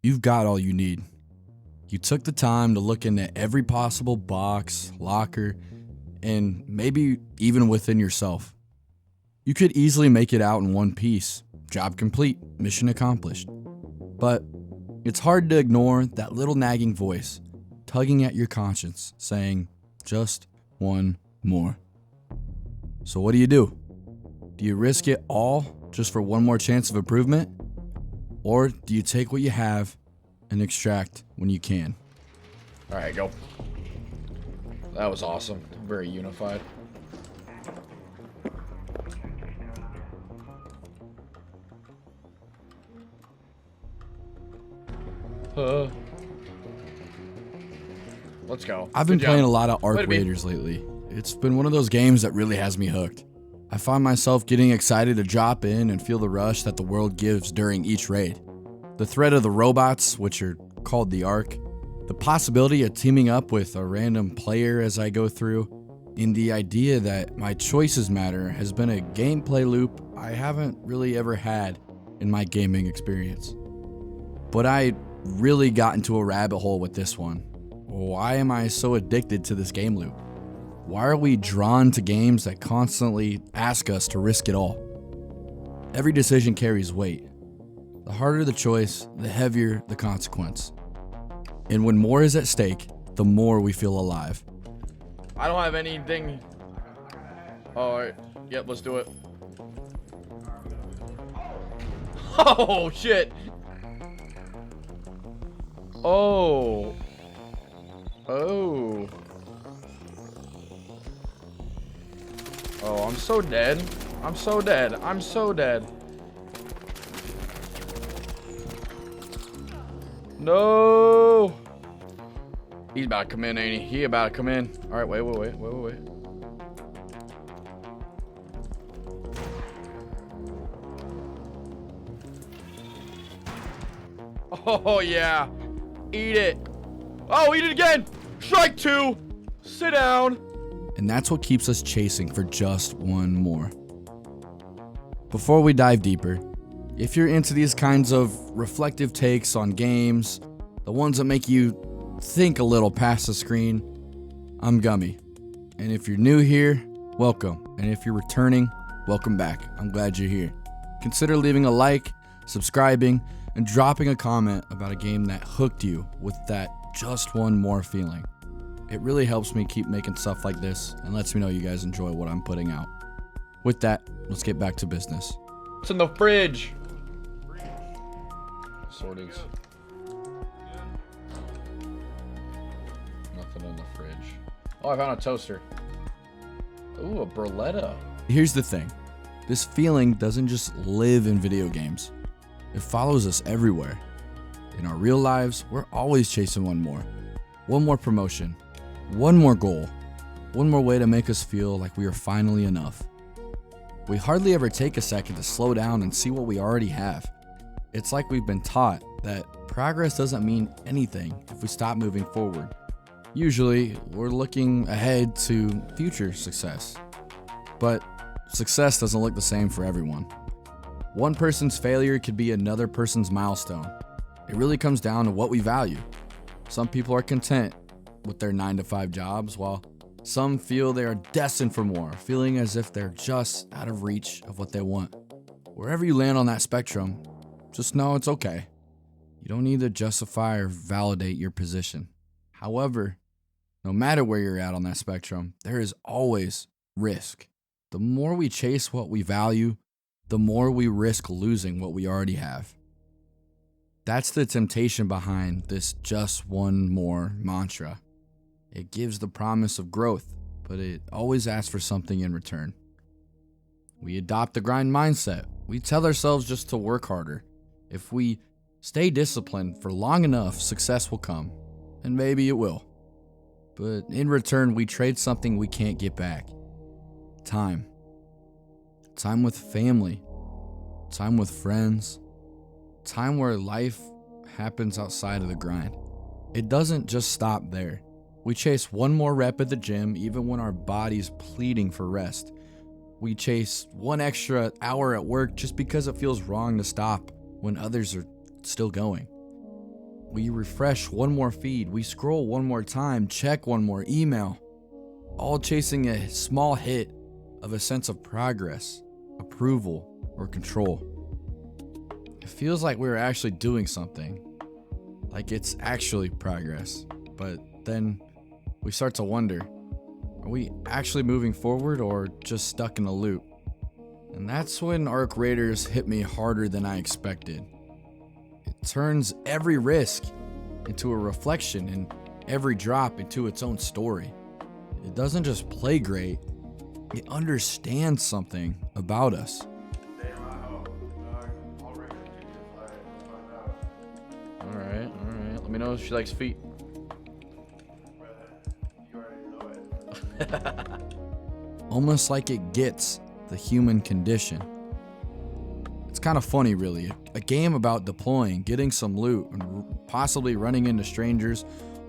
You've got all you need. You took the time to look into every possible box, locker, and maybe even within yourself. You could easily make it out in one piece. Job complete, mission accomplished. But it's hard to ignore that little nagging voice tugging at your conscience saying, just one more. So what do? Do you risk it all just for one more chance of improvement? Or do you take what you have and extract when you can? All right, go. That was awesome. Very unified. Let's go. I've been Good playing job. a lot of Arc Way to be. Raiders lately. It's been one of those games that really has me hooked. I find myself getting excited to drop in and feel the rush that the world gives during each raid. The threat of the robots, which are called the Ark, the possibility of teaming up with a random player as I go through, and the idea that my choices matter has been a gameplay loop I haven't really ever had in my gaming experience. But I really got into a rabbit hole with this one. Why am I so addicted to this game loop? Why are we drawn to games that constantly ask us to risk it all? Every decision carries weight. The harder the choice, the heavier the consequence. And when more is at stake, the more we feel alive. I don't have anything. All right. Yep, let's do it. Oh, shit. Oh. Oh. Oh, I'm so dead. I'm so dead. I'm so dead. No. He's about to come in, ain't he? He about to come in. All right, wait. Oh, yeah. Eat it. Oh, eat it again. Strike two. Sit down. And that's what keeps us chasing for just one more. Before we dive deeper, if you're into these kinds of reflective takes on games, the ones that make you think a little past the screen, I'm Gummy. And if you're new here, welcome. And if you're returning, welcome back. I'm glad you're here. Consider leaving a like, subscribing, and dropping a comment about a game that hooked you with that just one more feeling. It really helps me keep making stuff like this and lets me know you guys enjoy what I'm putting out. With that, let's get back to business. What's in the fridge? Sorties. Nothing in the fridge. Oh, I found a toaster. Ooh, a burletta. Here's the thing. This feeling doesn't just live in video games. It follows us everywhere. In our real lives, we're always chasing one more. One more promotion. One more goal. One more way to make us feel like we are finally enough. We hardly ever take a second to slow down and see what we already have. It's like we've been taught that progress doesn't mean anything if we stop moving forward. Usually, we're looking ahead to future success. But success doesn't look the same for everyone. One person's failure could be another person's milestone. It really comes down to what we value. Some people are content with their 9-to-5 jobs, while some feel they are destined for more, feeling as if they're just out of reach of what they want. Wherever you land on that spectrum, just know it's okay. You don't need to justify or validate your position. However, no matter where you're at on that spectrum, there is always risk. The more we chase what we value, the more we risk losing what we already have. That's the temptation behind this just one more mantra. It gives the promise of growth, but it always asks for something in return. We adopt the grind mindset. We tell ourselves just to work harder. If we stay disciplined for long enough, success will come. And maybe it will. But in return, we trade something we can't get back. Time. Time with family. Time with friends. Time where life happens outside of the grind. It doesn't just stop there. We chase one more rep at the gym even when our body's pleading for rest. We chase one extra hour at work just because it feels wrong to stop when others are still going. We refresh one more feed, we scroll one more time, check one more email, all chasing a small hit of a sense of progress, approval, or control. It feels like we're actually doing something, like it's actually progress, but then we start to wonder, are we actually moving forward or just stuck in a loop? And that's when Arc Raiders hit me harder than I expected. It turns every risk into a reflection and every drop into its own story. It doesn't just play great, it understands something about us. Alright. Let me know if she likes feet. Almost like it gets the human condition. It's kind of funny, really. A game about deploying, getting some loot, and possibly running into strangers,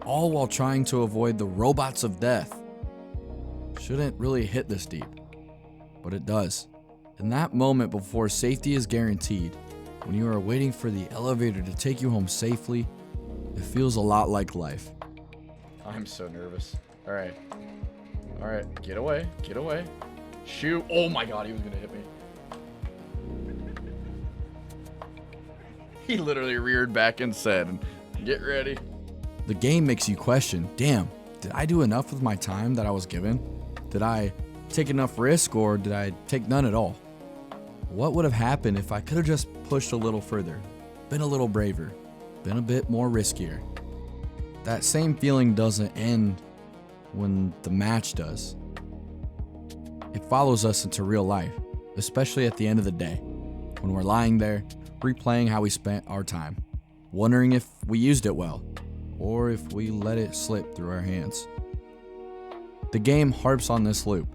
all while trying to avoid the robots of death. Shouldn't really hit this deep, but it does. In that moment before safety is guaranteed, when you are waiting for the elevator to take you home safely, it feels a lot like life. I'm so nervous. Alright, get away. Shoot. Oh my god, he was gonna hit me. He literally reared back and said, get ready. The game makes you question, damn, did I do enough with my time that I was given? Did I take enough risk or did I take none at all? What would have happened if I could have just pushed a little further, been a little braver, been a bit more riskier? That same feeling doesn't end when the match does. It follows us into real life, especially at the end of the day, when we're lying there, replaying how we spent our time, wondering if we used it well, or if we let it slip through our hands. The game harps on this loop.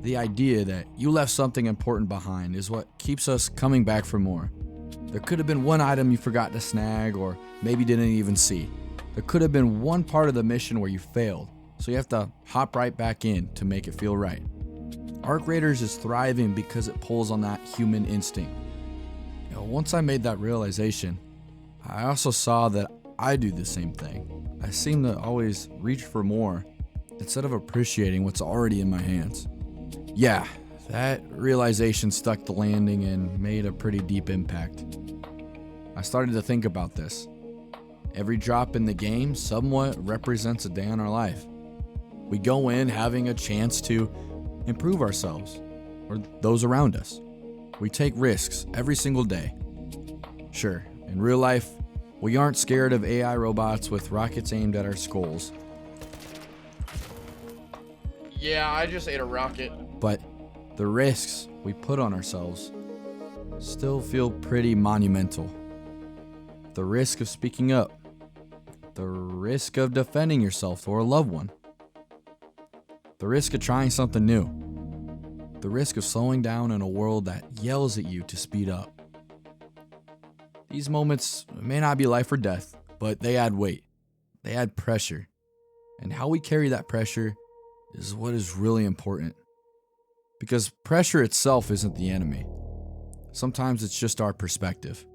The idea that you left something important behind is what keeps us coming back for more. There could have been one item you forgot to snag or maybe didn't even see. There could have been one part of the mission where you failed, so you have to hop right back in to make it feel right. Arc Raiders is thriving because it pulls on that human instinct. Once I made that realization, I also saw that I do the same thing. I seem to always reach for more instead of appreciating what's already in my hands. Yeah, that realization stuck the landing and made a pretty deep impact. I started to think about this. Every drop in the game somewhat represents a day in our life. We go in having a chance to improve ourselves or those around us. We take risks every single day. Sure, in real life, we aren't scared of AI robots with rockets aimed at our skulls. Yeah, I just ate a rocket. But the risks we put on ourselves still feel pretty monumental. The risk of speaking up, the risk of defending yourself or a loved one, the risk of trying something new, the risk of slowing down in a world that yells at you to speed up. These moments may not be life or death, but they add weight, they add pressure, and how we carry that pressure is what is really important. Because pressure itself isn't the enemy. Sometimes it's just our perspective.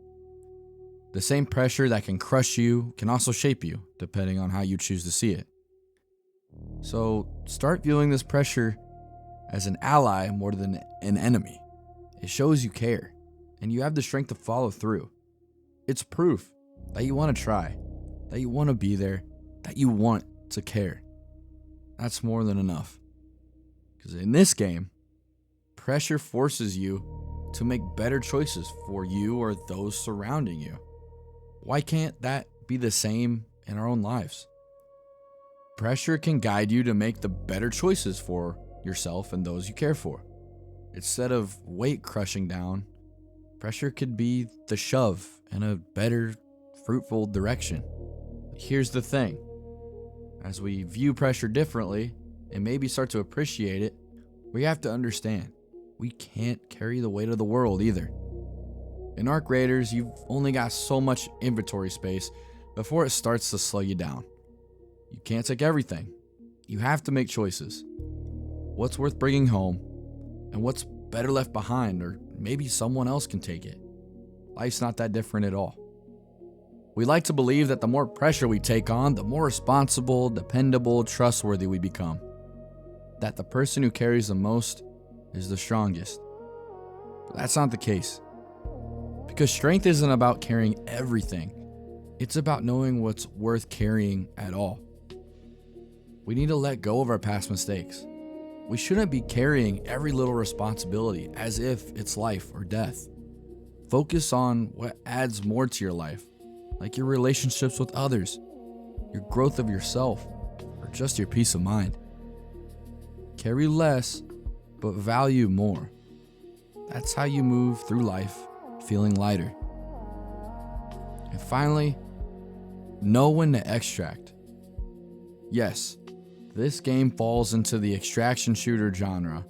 The same pressure that can crush you can also shape you, depending on how you choose to see it. So start viewing this pressure as an ally more than an enemy. It shows you care, and you have the strength to follow through. It's proof that you want to try, that you want to be there, that you want to care. That's more than enough. Because in this game, pressure forces you to make better choices for you or those surrounding you. Why can't that be the same in our own lives? Pressure can guide you to make the better choices for yourself and those you care for. Instead of weight crushing down, pressure could be the shove in a better, fruitful direction. Here's the thing. As we view pressure differently and maybe start to appreciate it, we have to understand we can't carry the weight of the world either. In Arc Raiders, you've only got so much inventory space before it starts to slow you down. You can't take everything. You have to make choices. What's worth bringing home and what's better left behind, or maybe someone else can take it. Life's not that different at all. We like to believe that the more pressure we take on, the more responsible, dependable, trustworthy we become. That the person who carries the most is the strongest. But that's not the case. Because strength isn't about carrying everything. It's about knowing what's worth carrying at all. We need to let go of our past mistakes. We shouldn't be carrying every little responsibility as if it's life or death. Focus on what adds more to your life, like your relationships with others, your growth of yourself, or just your peace of mind. Carry less, but value more. That's how you move through life feeling lighter. And finally, know when to extract. Yes, this game falls into the extraction shooter genre,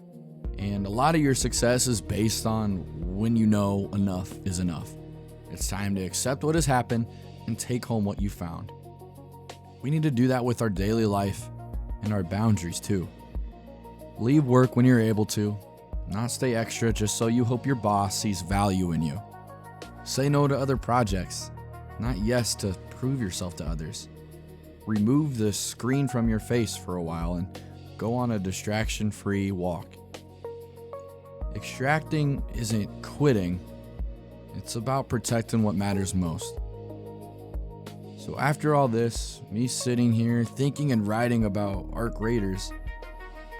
and a lot of your success is based on when you know enough is enough. It's time to accept what has happened and take home what you found. We need to do that with our daily life and our boundaries too. Leave work when you're able to, not stay extra just so you hope your boss sees value in you. Say no to other projects, not yes to prove yourself to others. Remove the screen from your face for a while and go on a distraction-free walk. Extracting isn't quitting, it's about protecting what matters most. So after all this, me sitting here thinking and writing about Arc Raiders,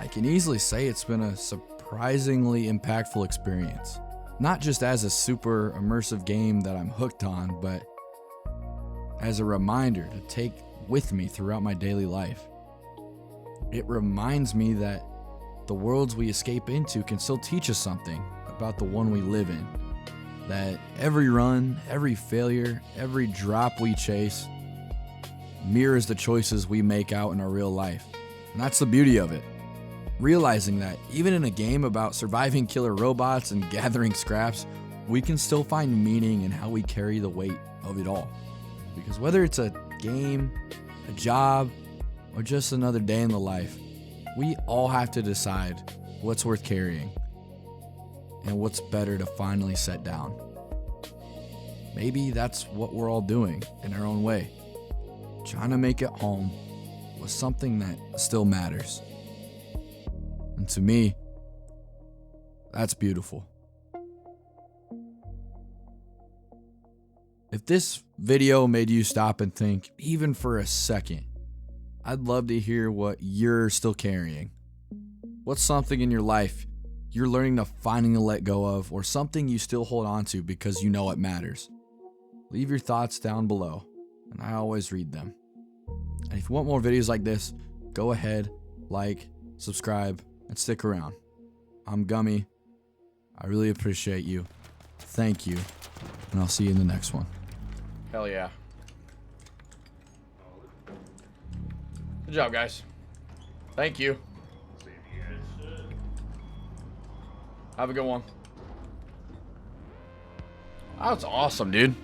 I can easily say it's been a surprisingly impactful experience. Not just as a super immersive game that I'm hooked on, but as a reminder to take with me throughout my daily life. It reminds me that the worlds we escape into can still teach us something about the one we live in. That every run, every failure, every drop we chase mirrors the choices we make out in our real life. And that's the beauty of it. Realizing that even in a game about surviving killer robots and gathering scraps, we can still find meaning in how we carry the weight of it all. Because whether it's a game, a job, or just another day in the life, we all have to decide what's worth carrying and what's better to finally set down. Maybe that's what we're all doing in our own way, trying to make it home with something that still matters. And to me, that's beautiful. If this video made you stop and think, even for a second, I'd love to hear what you're still carrying. What's something in your life you're learning to finally let go of, or something you still hold on to because you know it matters? Leave your thoughts down below, and I always read them. And if you want more videos like this, go ahead, like, subscribe, and stick around. I'm Gummy. I really appreciate you. Thank you, and I'll see you in the next one. Hell yeah. Good job, guys. Thank you. Have a good one. That was awesome, dude.